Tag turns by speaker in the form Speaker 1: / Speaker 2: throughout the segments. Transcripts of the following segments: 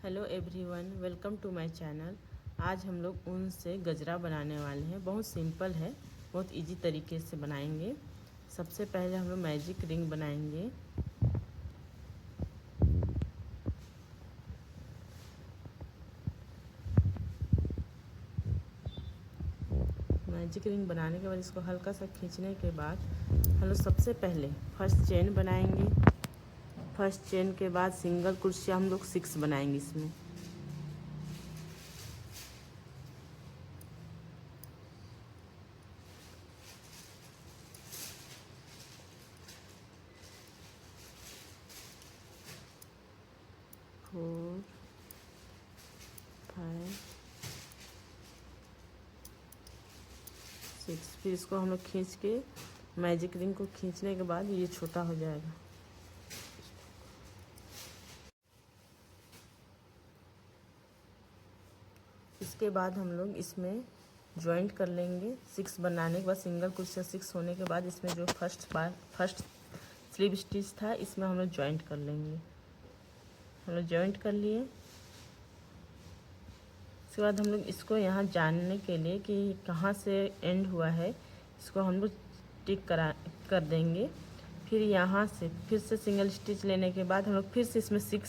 Speaker 1: Hello everyone, welcome to my channel. आज हम लोग ऊन से गजरा बनाने वाले हैं। बहुत सिंपल है, बहुत इजी तरीके से बनाएंगे। सबसे पहले हम लोग मैजिक रिंग बनाएंगे। मैजिक रिंग बनाने के बाद इसको हल्का सा खींचने के बाद हम लोग सबसे पहले फर्स्ट चेन बनाएंगे। फर्स्ट चेन के बाद सिंगल क्रोशिया हम लोग 6 बनाएंगे इसमें। फोर, 5, 6। फिर इसको हम लोग खींच के मैजिक रिंग को खींचने के बाद ये छोटा हो जाएगा। इसके बाद हम लोग इसमें जॉइंट कर लेंगे। 6 बनाने के बाद सिंगल क्रोशिया 6 होने के बाद इसमें जो फर्स्ट स्लीव स्टिच था इसमें हम लोग जॉइंट कर लेंगे। हम लोग जॉइंट कर लिए। इसके बाद हम लोग इसको यहाँ जानने के लिए कि कहाँ से एंड हुआ है इसको हम लोग टिक कर देंगे। फिर यहाँ से फिर से सिंगल स्टिच लेने के बाद हम लोग फिर से इसमें 6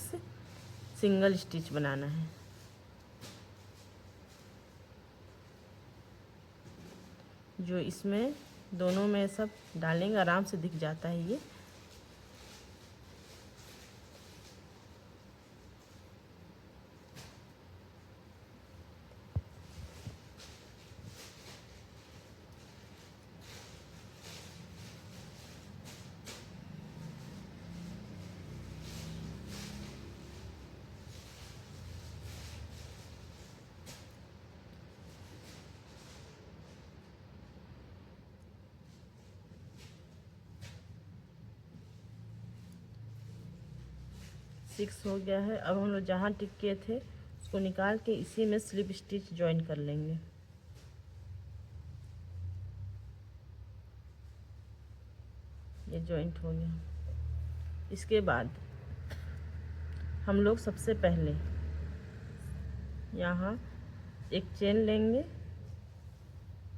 Speaker 1: सिंगल स्टिच बनाना है। जो इसमें दोनों में सब डालेंगे, आराम से दिख जाता है ये। सिक्स हो गया है। अब हम लोग जहाँ टिक किए थे उसको निकाल के इसी में स्लिप स्टिच ज्वाइन कर लेंगे। ये जॉइंट हो गया। इसके बाद हम लोग सबसे पहले यहाँ एक चेन लेंगे।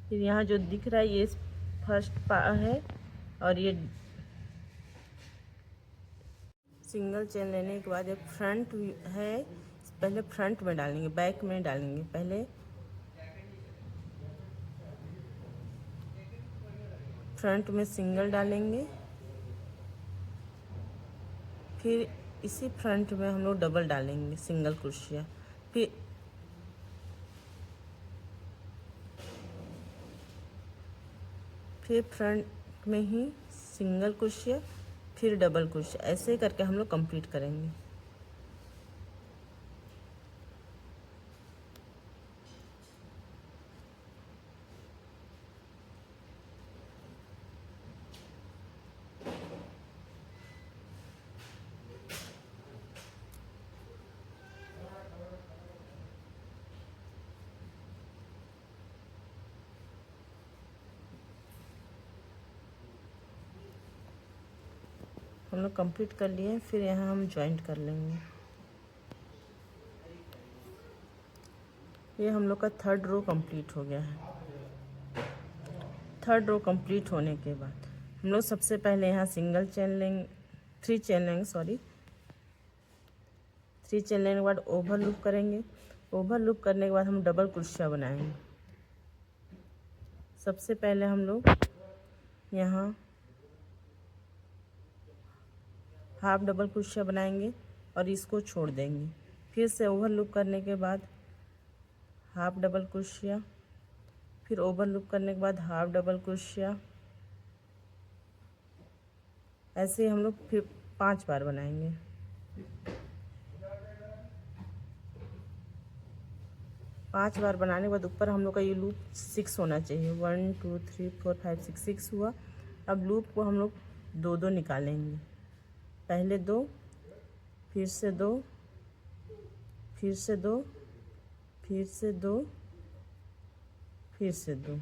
Speaker 1: फिर यहाँ जो दिख रहा है ये फर्स्ट पा है और ये सिंगल चेन लेने के बाद एक फ्रंट है, पहले फ्रंट में डालेंगे, बैक में डालेंगे। पहले फ्रंट में सिंगल डालेंगे, फिर इसी फ्रंट में हम लोग डबल डालेंगे सिंगल क्रोशिया। फिर फ्रंट में ही सिंगल क्रोशिया, फिर डबल क्रोशिया। ऐसे करके हम लोग कंप्लीट करेंगे। हम लोग कंप्लीट कर लिए। फिर यहाँ हम ज्वाइंट कर लेंगे। ये हम लोग का थर्ड रो कंप्लीट हो गया है। थर्ड रो कंप्लीट होने के बाद हम लोग सबसे पहले यहाँ सिंगल चेन लेंगे, 3 चेन लेंगे, सॉरी 3 चेन लेने के बाद ओवर लूप करेंगे। ओवर लूप करने के बाद हम डबल क्रोशिया बनाएंगे। सबसे पहले हम लोग यहाँ हाफ डबल क्रोशिया बनाएंगे और इसको छोड़ देंगे। फिर से ओवर लूप करने के बाद हाफ डबल क्रोशिया, फिर ओवर लूप करने के बाद हाफ डबल क्रोशिया। ऐसे ही हम लोग फिर 5 बार बनाएंगे। पाँच बार बनाने के बाद ऊपर हम लोग का ये लूप 6 होना चाहिए। 1 2 3 4 5 6 6 हुआ। अब लूप को हम लोग 2 निकालेंगे। पहले 2, फिर से 2, फिर से 2, फिर से 2, फिर से 2।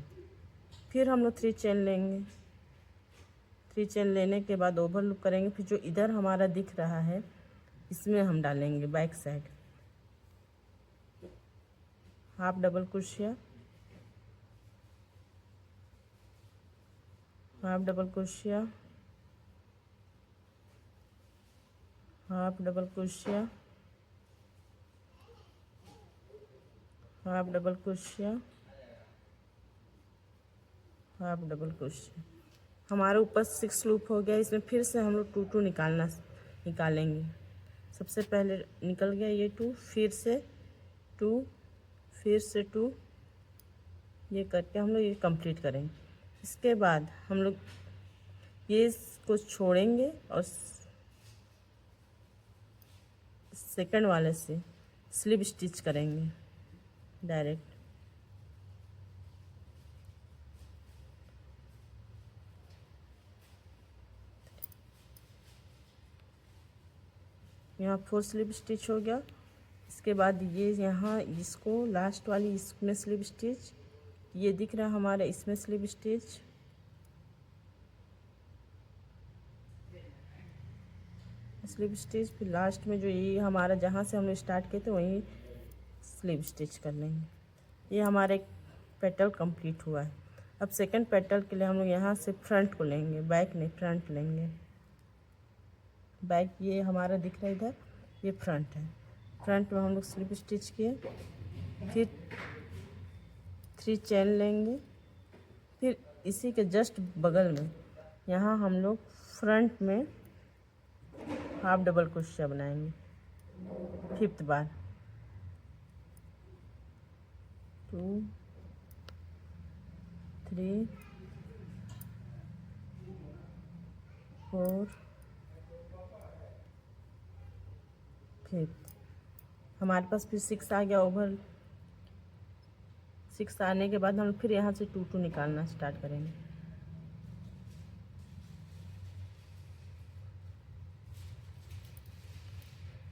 Speaker 1: फिर हम लोग 3 चेन लेंगे। 3 चेन लेने के बाद ओवर लूप करेंगे। फिर जो इधर हमारा दिख रहा है इसमें हम डालेंगे back side. Half double crochet, half double crochet, half double crochet, half double crochet, half double crochet. हमारे ऊपर 6 लूप हो गया। इसमें फिर से हम लोग 2 निकालेंगे। सबसे पहले निकल गया ये 2, फिर से 2, फिर से 2, ये करके हम लोग ये कंप्लीट करेंगे। इसके बाद हम लोग ये को छोड़ेंगे और सेकंड वाले से स्लिप स्टिच करेंगे डायरेक्ट। यहाँ 4 स्लिप स्टिच हो गया। इसके बाद ये यहाँ इसको लास्ट वाली इसमें स्लिप स्टिच, ये दिख रहा है हमारा इसमें स्लिप स्टिच, स्लिप स्टिच, फिर लास्ट में जो ये हमारा जहाँ से हम स्टार्ट किए थे वहीं स्लिप स्टिच कर लेंगे। ये हमारा एक पेटल कंप्लीट हुआ है। अब सेकंड पेटल के लिए हम लोग यहाँ से फ्रंट को लेंगे, बैक नहीं फ्रंट लेंगे। बैक ये हमारा दिख रहा है इधर, ये फ्रंट है। फ्रंट में हम लोग स्लिप स्टिच किए, फिर 3 चेन लेंगे, फिर इसी के जस्ट बगल में यहाँ हम लोग फ्रंट में हाफ डबल क्रोशिया बनाएंगे 5th बार। 2 3 4 5। हमारे पास फिर 6 आ गया। ओवर 6 आने के बाद हम फिर यहाँ से 2 निकालना स्टार्ट करेंगे।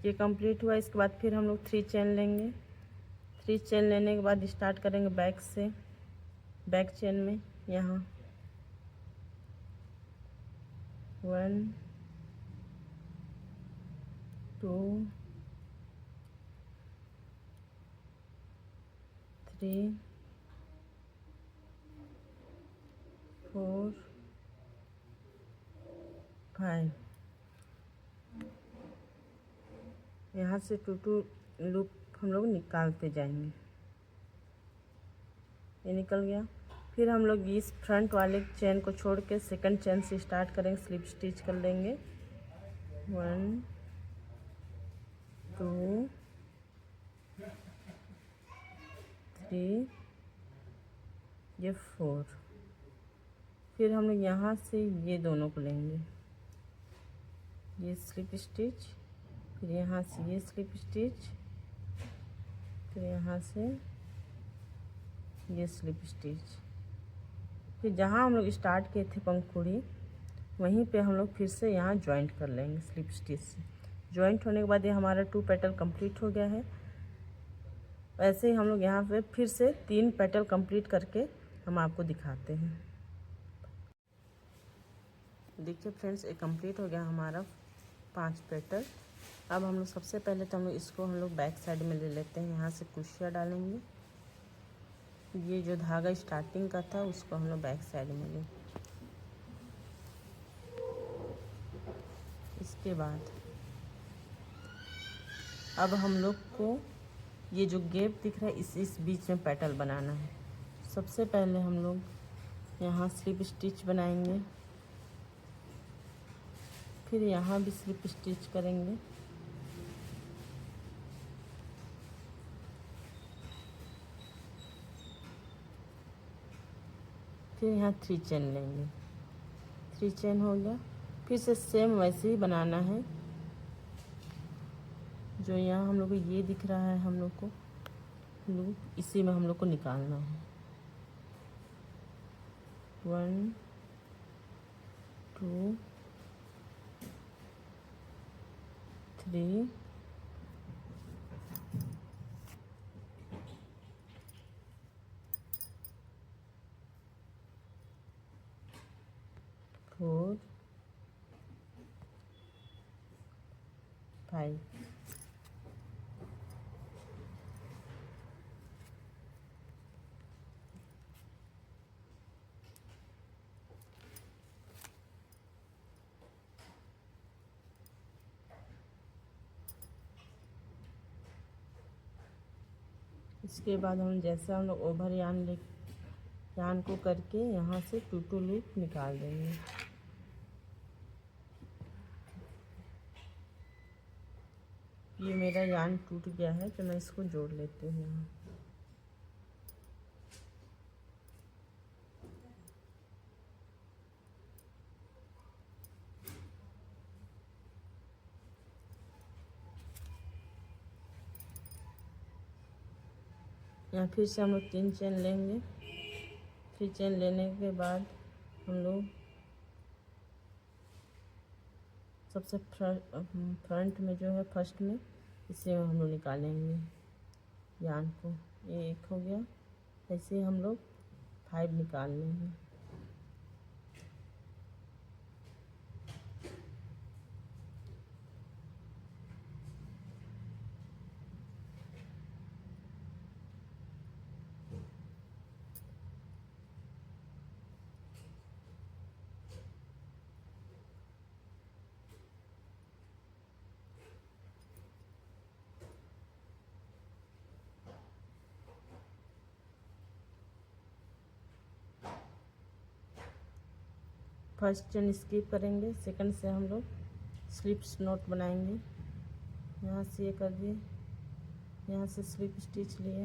Speaker 1: ये कंप्लीट हुआ। इसके बाद फिर हम लोग 3 चेन लेंगे। 3 चेन लेने के बाद स्टार्ट करेंगे बैक से, बैक चेन में यहाँ 1 2 3 4 5। यहाँ से 2 लूप हम लोग निकालते जाएंगे। ये निकल गया। फिर हम लोग इस फ्रंट वाले चेन को छोड़ के सेकंड चेन से स्टार्ट करेंगे, स्लिप स्टिच कर लेंगे 1 2 3, ये 4। फिर हम लोग यहाँ से ये दोनों को लेंगे, ये स्लिप स्टिच, फिर यहाँ से ये स्लिप स्टिच, फिर यहाँ से ये स्लिप स्टिच। फिर जहाँ हम लोग स्टार्ट किए थे पंखुड़ी, वहीं पे हम लोग फिर से यहाँ जॉइंट कर लेंगे स्लिप स्टिच से। जॉइंट होने के बाद ये हमारा 2 पेटल कंप्लीट हो गया है। ऐसे ही हम लोग यहाँ पे फिर से 3 पेटल कंप्लीट करके हम आपको दिखाते हैं। देखिए फ्रेंड्स, ये कंप्लीट हो गया हमारा 5 पेटल। अब हम लोग सबसे पहले तो हम लोग इसको हम लोग बैक साइड में ले लेते हैं। यहाँ से क्रोशिया डालेंगे। ये जो धागा स्टार्टिंग का था उसको हम लोग बैक साइड में लें। इसके बाद अब हम लोग को ये जो गैप दिख रहा है इस बीच में पेटल बनाना है। सबसे पहले हम लोग यहाँ स्लिप स्टिच बनाएंगे, फिर यहाँ भी स्लिप स्टिच करेंगे, फिर यहाँ 3 चेन लेंगे। 3 चेन हो गया। फिर से सेम वैसे ही बनाना है। जो यहाँ हम लोग को ये दिख रहा है हम लोग को लूप, इसी में हम लोग को निकालना है 1 2 3 4 5। इसके बाद हम जैसे हम लोग ओवर यान को करके यहाँ से 2 लूप निकाल देंगे। ये मेरा यान टूट गया है तो मैं इसको जोड़ लेती हूँ यहाँ। यहाँ फिर से हम लोग 3 चेन लेंगे। फिर चेन लेने के बाद हम लोग सबसे फ्रंट में जो है फर्स्ट में इसे हम लोग निकालेंगे यान को। ये एक हो गया। ऐसे ही हम लोग 5 निकाल लेंगे। फर्स्ट चेन स्किप करेंगे। सेकंड से हम लोग स्लिप नॉट बनाएंगे। यहाँ से ये कर दिए, यहाँ से स्लिप स्टिच लिए,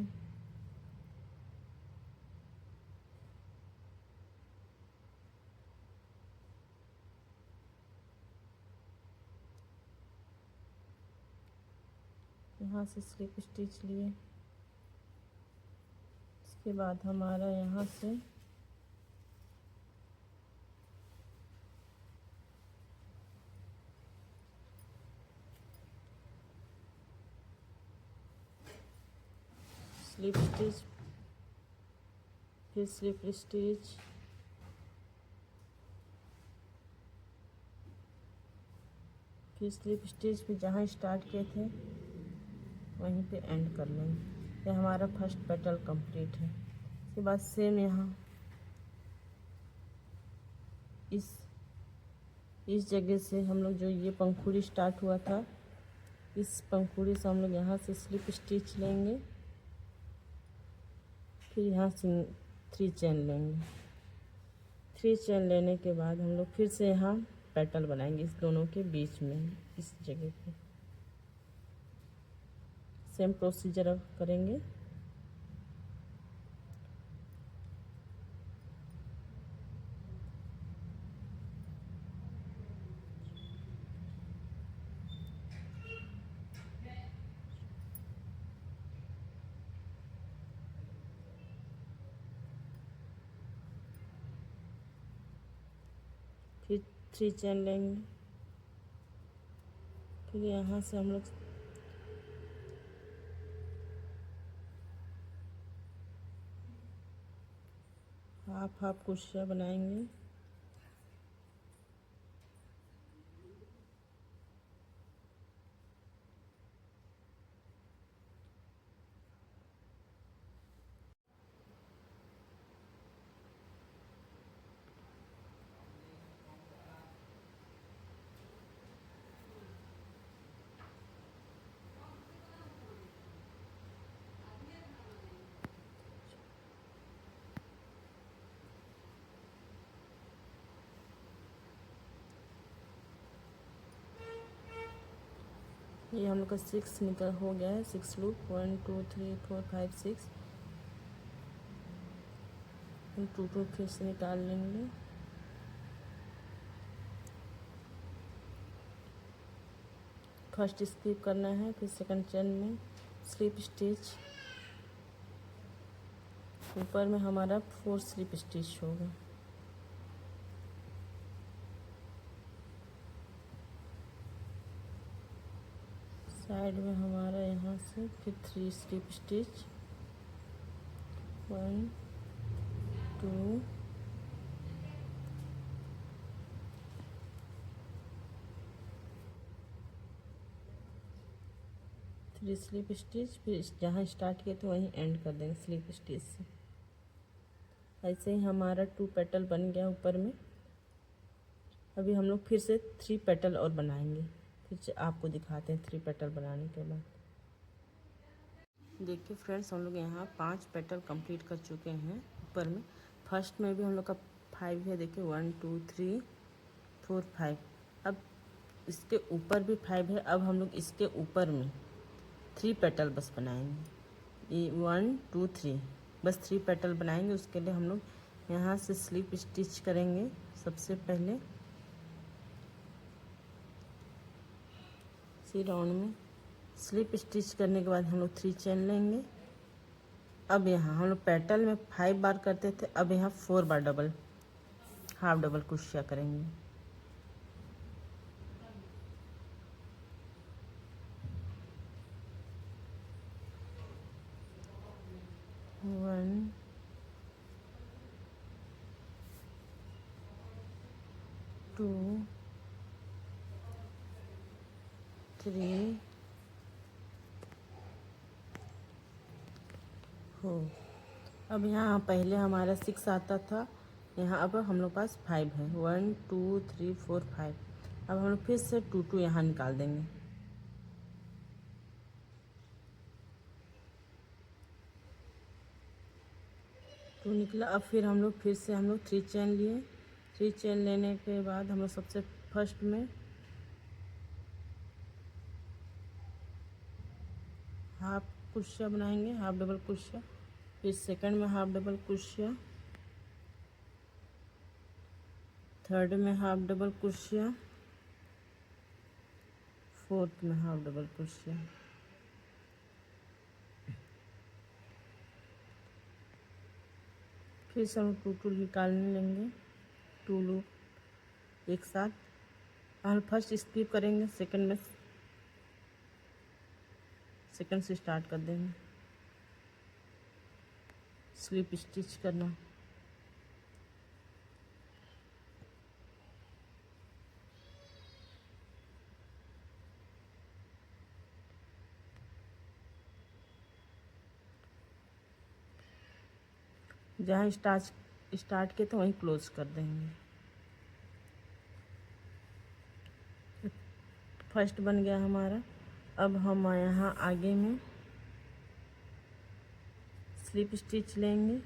Speaker 1: यहाँ से स्लिप स्टिच लिए। इसके बाद हमारा यहाँ से स्लिप स्टिच, फिर स्लिप स्टिच, फिर स्लिप स्टिच, फिर जहाँ स्टार्ट किए थे वहीं पे एंड कर लेंगे। ये हमारा फर्स्ट पेटल कंप्लीट है। इसके बाद सेम यहाँ इस जगह से हम लोग जो ये पंखुड़ी स्टार्ट हुआ था, इस पंखुड़ी से हम लोग यहाँ से स्लिप स्टिच लेंगे। फिर यहाँ से 3 चेन लेंगे। 3 चेन लेने के बाद हम लोग फिर से यहाँ पेटल बनाएंगे इस दोनों के बीच में, इस जगह पे। सेम प्रोसीजर अब करेंगे। फिर 3 चेन लेंगे। फिर यहाँ से हम लोग हाफ कुर्सियाँ बनाएंगे। ये हम लोग का 6 निकल हो गया है। 6 लूप 1 2 3 4 5 6 हम 2 फिर से निकाल लेंगे। फर्स्ट स्किप करना है। फिर सेकंड चेन में स्लिप स्टिच, ऊपर में हमारा 4 स्लिप स्टिच होगा। साइड में हमारा यहाँ से फिर 3 स्लिप स्टिच, 1 2 3 स्लिप स्टिच, फिर जहाँ स्टार्ट किए थे वहीं एंड कर देंगे स्लिप स्टिच से। ऐसे ही हमारा 2 पेटल बन गया ऊपर में। अभी हम लोग फिर से 3 पेटल और बनाएंगे। फिर से आपको दिखाते हैं 3 पेटल बनाने के बाद। देखिए फ्रेंड्स, हम लोग यहाँ 5 पेटल कंप्लीट कर चुके हैं ऊपर में। फर्स्ट में भी हम लोग का 5 है, देखिए 1 2 3 4 5। अब इसके ऊपर भी 5 है। अब हम लोग इसके ऊपर में 3 पेटल बस बनाएंगे। ये 1 2 3 बस 3 पेटल बनाएंगे। उसके लिए हम लोग यहाँ से स्लिप स्टिच करेंगे। सबसे पहले इसी राउंड में स्लिप स्टिच करने के बाद हम लोग 3 चेन लेंगे। अब यहाँ हम लोग पेटल में 5 बार करते थे, अब यहाँ 4 बार डबल हाफ डबल क्रोशिया करेंगे। One two three four. अब यहाँ पहले हमारा 6 आता था, यहाँ अब हम लोग पास 5 है। 1 2 3 4 5। अब हम लोग फिर से 2 2 यहाँ निकाल देंगे। 2 निकला। अब फिर हम लोग 3 चेन लिए। 3 चेन लेने के बाद हम लोग सबसे फर्स्ट में हाफ क्रोशिया बनाएंगे, हाफ डबल क्रोशिया। फिर सेकंड में हाफ डबल क्रोशिया, थर्ड में हाफ डबल क्रोशिया, फोर्थ में हाफ डबल क्रोशिया। फिर से हम 2 2 निकालने लेंगे, 2 लूप एक साथ। हम फर्स्ट स्किप करेंगे, सेकंड से स्टार्ट कर देंगे। स्लिप स्टिच करना। जहाँ स्टार्ट किए तो वहीं क्लोज कर देंगे। फर्स्ट बन गया हमारा। अब हम यहाँ आगे में स्लिप स्टिच लेंगे।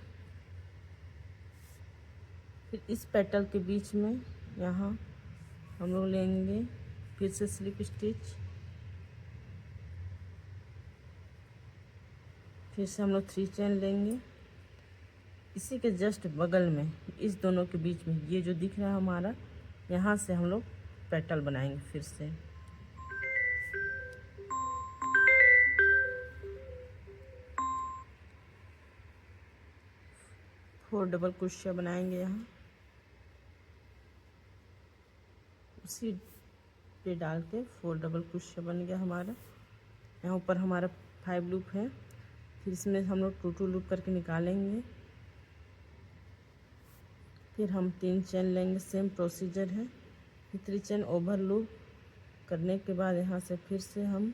Speaker 1: फिर इस पेटल के बीच में यहाँ हम लोग लेंगे फिर से स्लिप स्टिच। फिर से हम लोग 3 चेन लेंगे। इसी के जस्ट बगल में इस दोनों के बीच में ये जो दिख रहा है हमारा, यहाँ से हम लोग पेटल बनाएंगे। फिर से 4 डबल क्रोशिया बनाएंगे। यहाँ उसी पे डाल के 4 डबल क्रोशिया बन गया हमारा। यहाँ ऊपर हमारा 5 लूप है। फिर इसमें हम लोग 2 2 लूप करके निकालेंगे। फिर हम 3 चेन लेंगे, सेम प्रोसीजर है। फिर 3 चेन ओवर लूप करने के बाद यहाँ से फिर से हम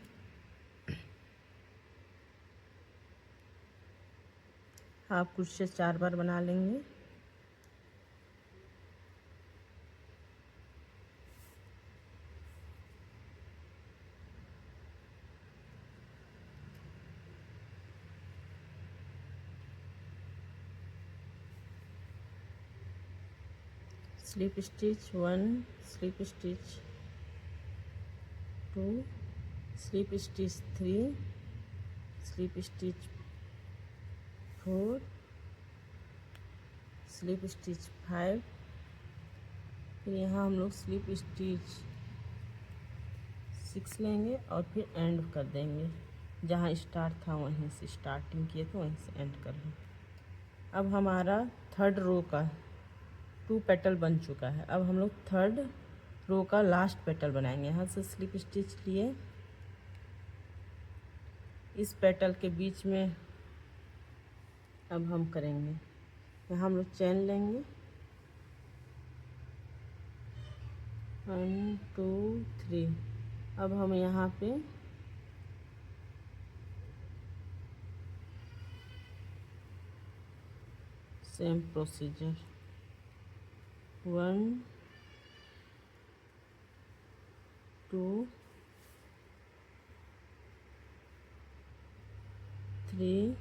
Speaker 1: हाफ क्रोशिया 4 बार बना लेंगे। Slip stitch 1, slip stitch 2, slip stitch 3, slip stitch 4, slip stitch 5। फिर यहाँ हम लोग स्लिप स्टिच 6 लेंगे और फिर एंड कर देंगे। जहाँ स्टार्ट था वहीं से स्टार्टिंग किए थे वहीं से एंड कर लें। अब हमारा थर्ड रो का 2 पेटल बन चुका है। अब हम लोग थर्ड रो का लास्ट पेटल बनाएंगे। यहाँ से स्लिप स्टिच लिए, इस पेटल के बीच में अब हम करेंगे। यहाँ हम लोग चेन लेंगे, 1 2 3। अब हम यहाँ पे सेम प्रोसीजर 1 2 3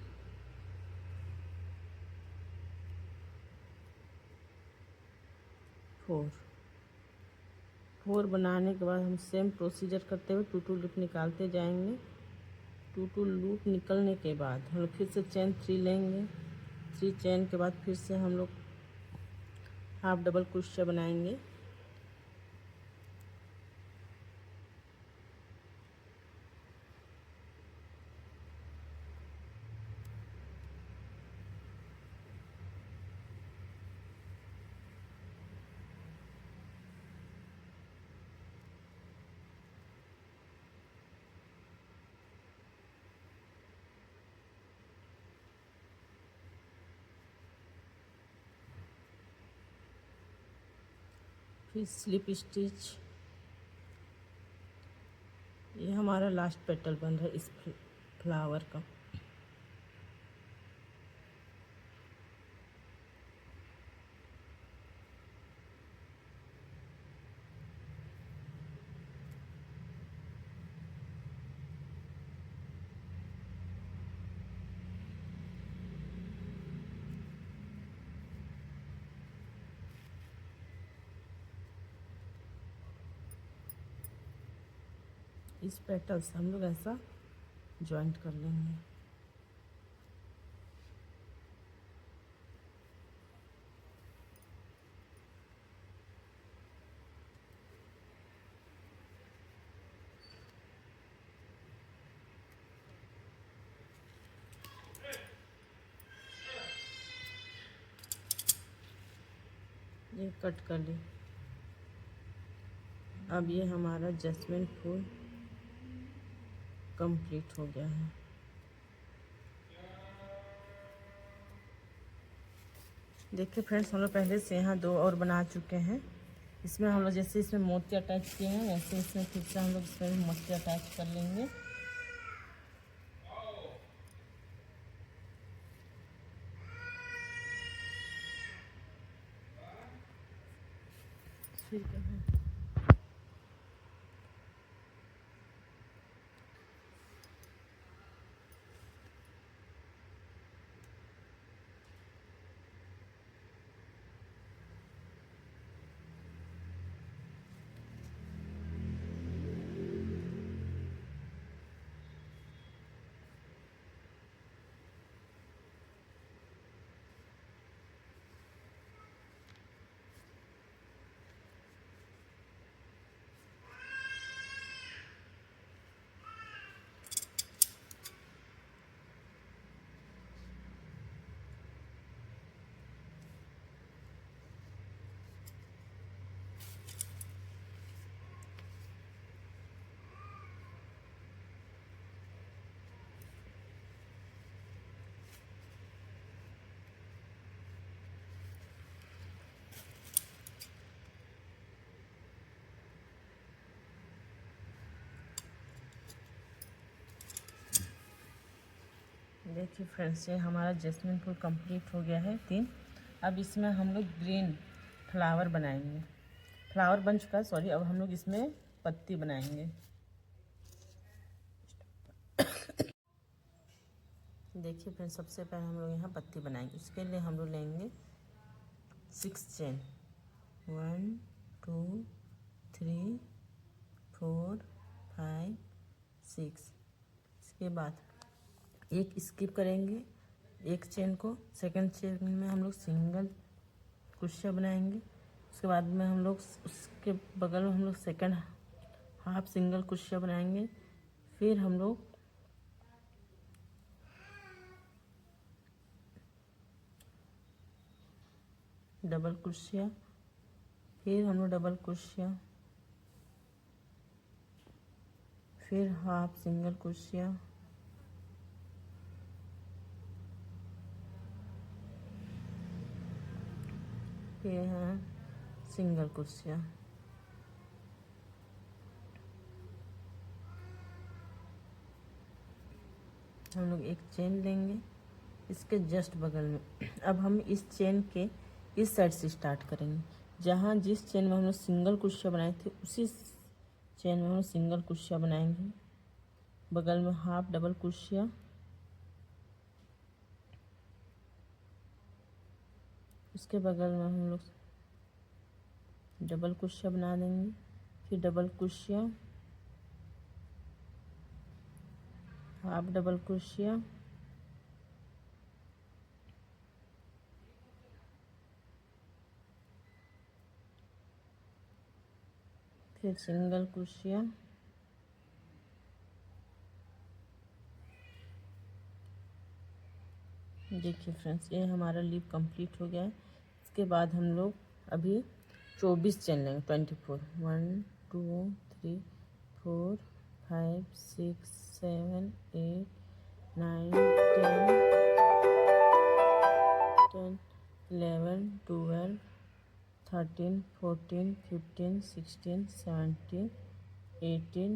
Speaker 1: 4 बनाने के बाद हम सेम प्रोसीजर करते हुए 2 लूप निकालते जाएंगे। 2 लूप निकलने के बाद हम लोग फिर से चेन 3 लेंगे। 3 चेन के बाद फिर से हम लोग हाफ डबल क्रोशिया बनाएंगे। फिर स्लिप स्टिच। ये हमारा लास्ट पेटल बन रहा है इस फ्लावर का। इस पेटल से हम लोग ऐसा जॉइंट कर लेंगे। ये कट कर ली। अब ये हमारा जैस्मिन फूल कंप्लीट हो गया है। देखिए फ्रेंड्स, हम लोग पहले से यहाँ 2 और बना चुके हैं। इसमें हम लोग जैसे इसमें मोती अटैच किए हैं वैसे इसमें फिर से हम लोग इसमें मोती अटैच कर लेंगे। ठीक है। देखिए फ्रेंड्स, ये हमारा जैस्मिन फूल कंप्लीट हो गया है 3। अब इसमें हम लोग ग्रीन फ्लावर बनाएंगे। फ्लावर बन चुका है, सॉरी। अब हम लोग इसमें पत्ती बनाएंगे। देखिए फ्रेंड्स, सबसे पहले हम लोग यहाँ पत्ती बनाएंगे। उसके लिए हम लोग लेंगे 6 चेन। 1 2 3 4 5 6। इसके बाद एक स्किप करेंगे एक चेन को। सेकंड चेन में हम लोग सिंगल क्रोशिया बनाएंगे। उसके बाद में हम लोग उसके बगल में हम लोग सेकंड हाफ सिंगल क्रोशिया बनाएंगे। फिर हम लोग डबल क्रोशिया, फिर हम लोग डबल क्रोशिया, फिर हाफ सिंगल क्रोशिया, फिर है सिंगल क्रोशिया। हम लोग एक चेन लेंगे इसके जस्ट बगल में। अब हम इस चेन के इस साइड से स्टार्ट करेंगे। जहाँ जिस चेन में हम लोग सिंगल क्रोशिया बनाए थे उसी चेन में हम सिंगल क्रोशिया बनाएंगे। बगल में हाफ डबल क्रोशिया, उसके बगल में हम लोग डबल कुशिया बना देंगे, फिर double Kushiya, half double Kushiya, फिर सिंगल कुशिया, देखिए फ्रेंड्स ये हमारा लीफ कंप्लीट हो गया है। इसके बाद हम लोग अभी 24 चेन लेंगे, 24, 1 2 3 4 5 6 7 8 9 10 11 12 13 14 15 16 17 18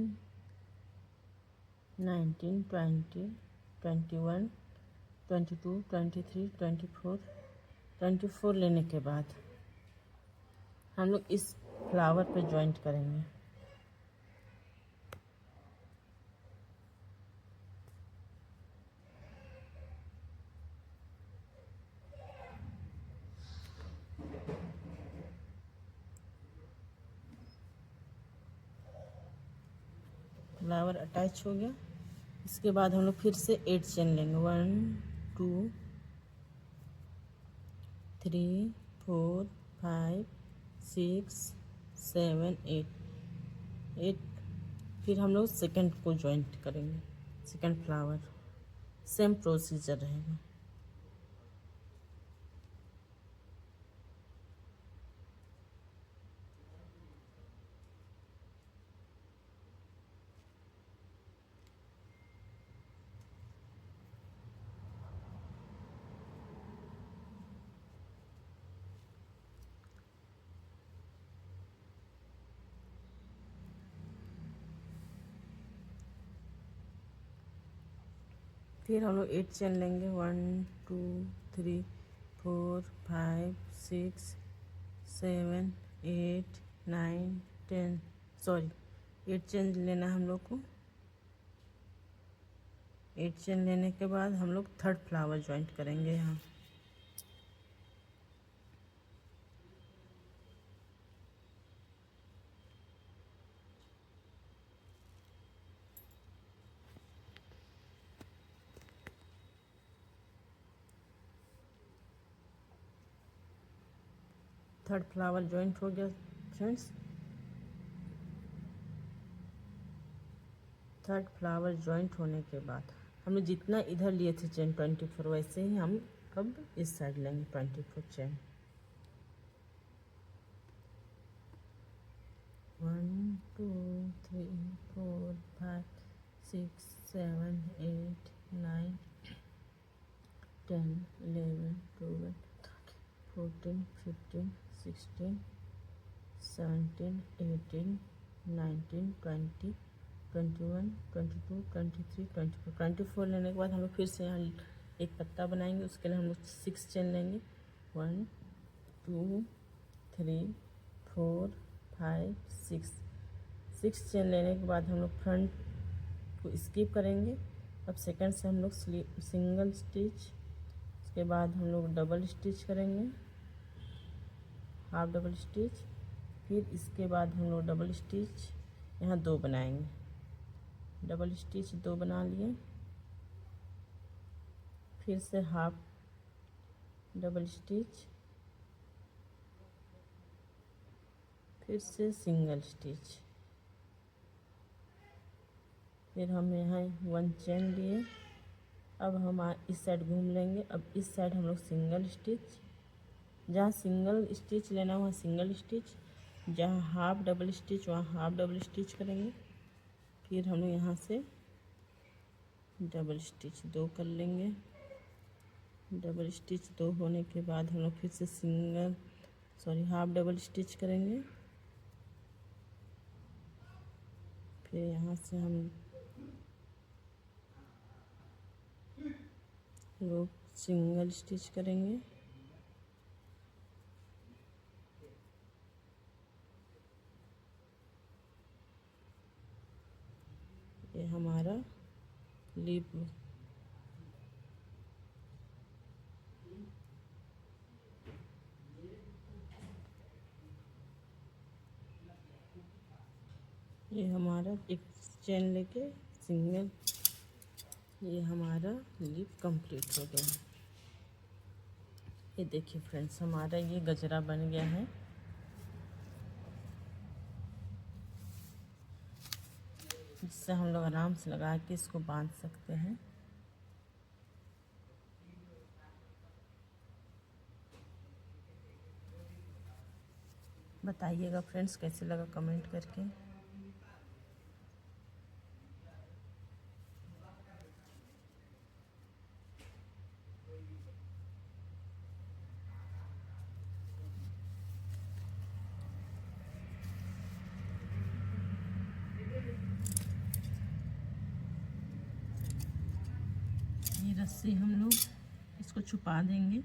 Speaker 1: 19 20 21 22 23 24 लेने के बाद हम लोग इस फ्लावर पे जॉइंट करेंगे। फ्लावर अटैच हो गया। इसके बाद हम लोग फिर से 8 चेन लेंगे, 1 2 3 4 5 6 7 8। फिर हम लोग सेकंड को जॉइंट करेंगे, सेकंड फ्लावर सेम प्रोसीजर रहेगा। फिर हम लोग 8 चेन लेंगे, 1 2 3 4 5 6 7 8 9 10, सॉरी 8 चेन लेना हम लोग को। 8 चेन लेने के बाद हम लोग थर्ड फ्लावर ज्वाइंट करेंगे यहाँ। थर्ड फ्लावर ज्वाइंट हो गया फ्रेंड्स। थर्ड फ्लावर ज्वाइंट होने के बाद हमने जितना इधर लिए थे चेन 24, वैसे ही हम अब इस साइड लेंगे 24 चेन। 1 2 3 4 5 6 7 8 9 10 11 12 14 15 16 17 18 19 20 21 22 23 24 लेने के बाद हम लोग फिर से यहाँ एक पत्ता बनाएंगे। उसके लिए हम लोग 6 चेन लेंगे, 1 2 3 4 5 6 चेन लेने के बाद हम लोग फ्रंट को स्किप करेंगे। अब सेकंड से हम लोग सिंगल स्टिच, उसके बाद हम लोग डबल स्टिच करेंगे, हाफ डबल स्टिच, फिर इसके बाद हम लोग डबल स्टिच यहाँ 2 बनाएंगे, डबल स्टिच 2 बना लिए, फिर से हाफ डबल स्टिच, फिर से सिंगल स्टिच, फिर हम यहाँ 1 चेन लिए। अब हम इस साइड घूम लेंगे। अब इस साइड हम लोग सिंगल स्टिच, जहाँ सिंगल स्टिच लेना वहाँ सिंगल स्टिच, जहाँ हाफ डबल स्टिच वहाँ हाफ डबल स्टिच करेंगे। फिर हम लोग यहाँ से डबल स्टिच 2 कर लेंगे। डबल स्टिच 2 होने के बाद हम लोग फिर से हाफ डबल स्टिच करेंगे। फिर यहाँ से हम लोग सिंगल स्टिच करेंगे। ये हमारा लीफ ये हमारा एक चेन लेके सिंगल, ये हमारा लिप कंप्लीट हो गया। ये देखिए फ्रेंड्स, हमारा ये गजरा बन गया है। जिससे हम लोग आराम से लगा के इसको बांध सकते हैं। बताइएगा फ्रेंड्स कैसे लगा कमेंट करके। ये रस्सी हम लोग इसको छुपा देंगे।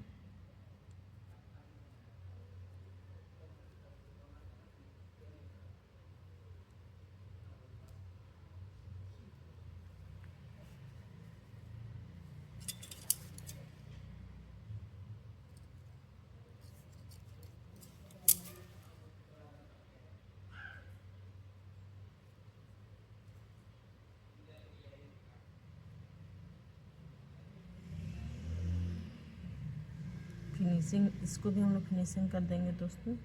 Speaker 1: फिनिशिंग, इसको भी हम लोग फिनिशिंग कर देंगे दोस्तों।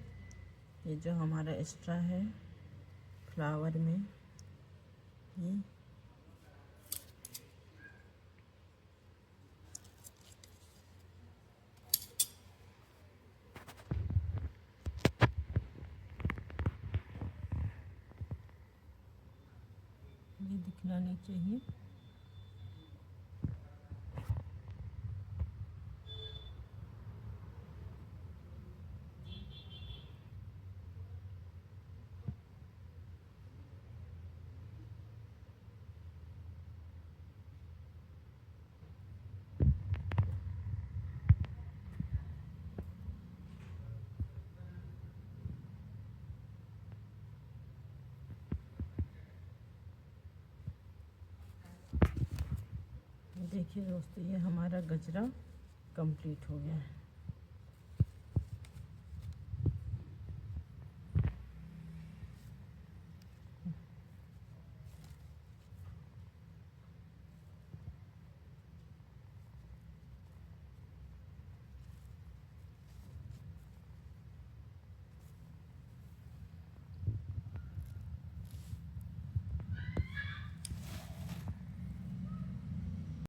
Speaker 1: ये जो हमारा एक्स्ट्रा है फ्लावर में, ये दिखना नहीं चाहिए। देखिए दोस्तों, ये हमारा गजरा कंप्लीट हो गया है।